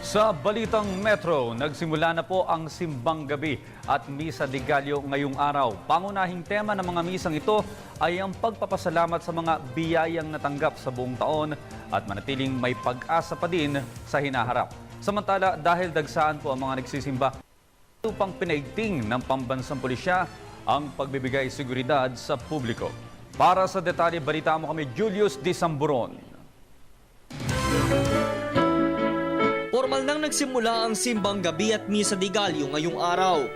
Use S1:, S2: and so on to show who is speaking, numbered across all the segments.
S1: Sa Balitang Metro, nagsimula na po ang Simbang Gabi at Misa de Gallo ngayong araw. Pangunahing tema ng mga misang ito ay ang pagpapasalamat sa mga biyayang natanggap sa buong taon at manatiling may pag-asa pa din sa hinaharap. Samantala, dahil dagsaan po ang mga nagsisimba, ito pang pinaigting ng pambansang pulisya ang pagbibigay seguridad sa publiko. Para sa detalye, balita mo kami Julius D. Samburon.
S2: Formal nang nagsimula ang Simbang Gabi at Misa de Gallo ngayong araw.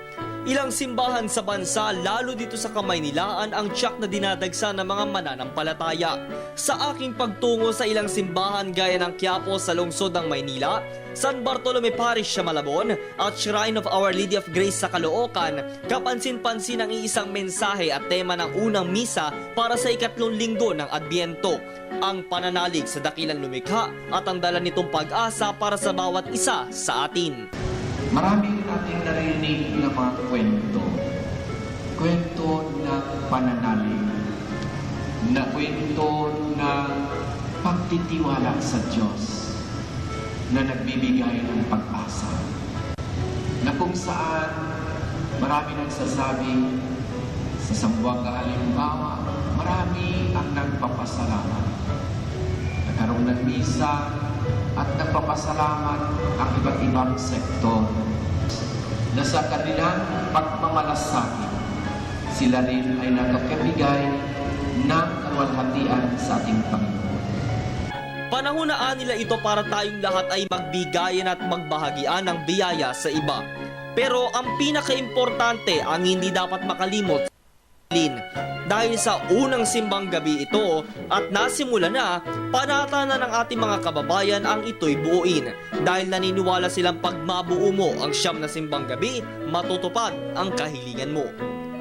S2: Ilang simbahan sa bansa, lalo dito sa Kamaynilaan, ang tiyak na dinadagsa ng mga mananampalataya. Sa aking pagtungo sa ilang simbahan gaya ng Quiapo sa lungsod ng Maynila, San Bartolome Parish sa Malabon at Shrine of Our Lady of Grace sa Caloocan, kapansin-pansin ang iisang mensahe at tema ng unang misa para sa ikatlong linggo ng Adbyento, ang pananalig sa dakilang lumikha at ang dala nitong pag-asa para sa bawat isa sa atin.
S3: Maraming ating narinig na mga kwento ng pananalig, na kwento ng pagtitiwala sa Diyos na nagbibigay ng pag-asa, na kung saan marami nagsasabi sa Sambuanga halimbawa, marami ang nagpapasalamat. Nagkaroon ng misa at nagpapasalamat ang iba't ibang sektor na sa kanilang pagmamalasakit sila rin ay nakakabigay ng kaluwalhatian sa ating Panginoon.
S2: Panahunaan nila ito para tayong lahat ay magbigayan at magbahagian ng biyaya sa iba. Pero ang pinaka-importante ang hindi dapat makalimot dahil sa unang simbang gabi ito at nasimula na, panata na ng ating mga kababayan ang ito'y buuin. Dahil naniniwala silang pag mabuo mo ang siyam na simbang gabi, matutupad ang kahilingan mo.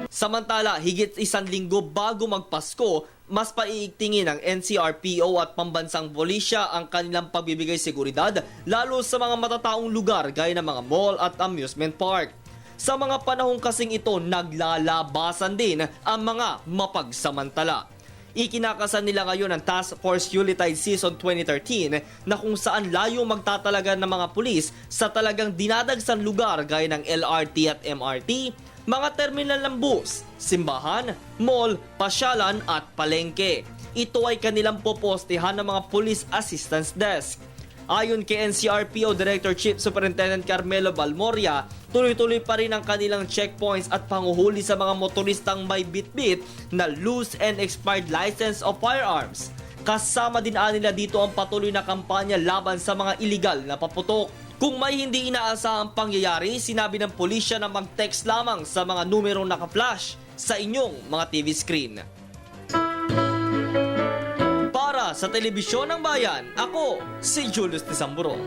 S2: Samantala, higit 1 linggo bago magpasko, mas paiigtingin ng NCRPO at pambansang pulisya ang kanilang pagbibigay seguridad lalo sa mga matataong lugar gaya ng mga mall at amusement park. Sa mga panahong kasing ito, naglalabasan din ang mga mapagsamantala. Ikinakasan nila ngayon ang Task Force Yuletide Season 2013 na kung saan layo magtatalaga ng mga pulis sa talagang dinadagsang lugar gaya ng LRT at MRT, mga terminal ng bus, simbahan, mall, pasyalan at palengke. Ito ay kanilang popostehan ng mga Police Assistance Desk. Ayon kay NCRPO Director Chief Superintendent Carmelo Balmoria, tuloy-tuloy pa rin ang kanilang checkpoints at panguhuli sa mga motoristang may bitbit na loose and expired license of firearms. Kasama din nila dito ang patuloy na kampanya laban sa mga iligal na paputok. Kung may hindi inaasahang pangyayari, sinabi ng pulisya na mag-text lamang sa mga numerong naka-flash sa inyong mga TV screen. Para sa Telebisyon ng Bayan, ako si Julius D. Samburon.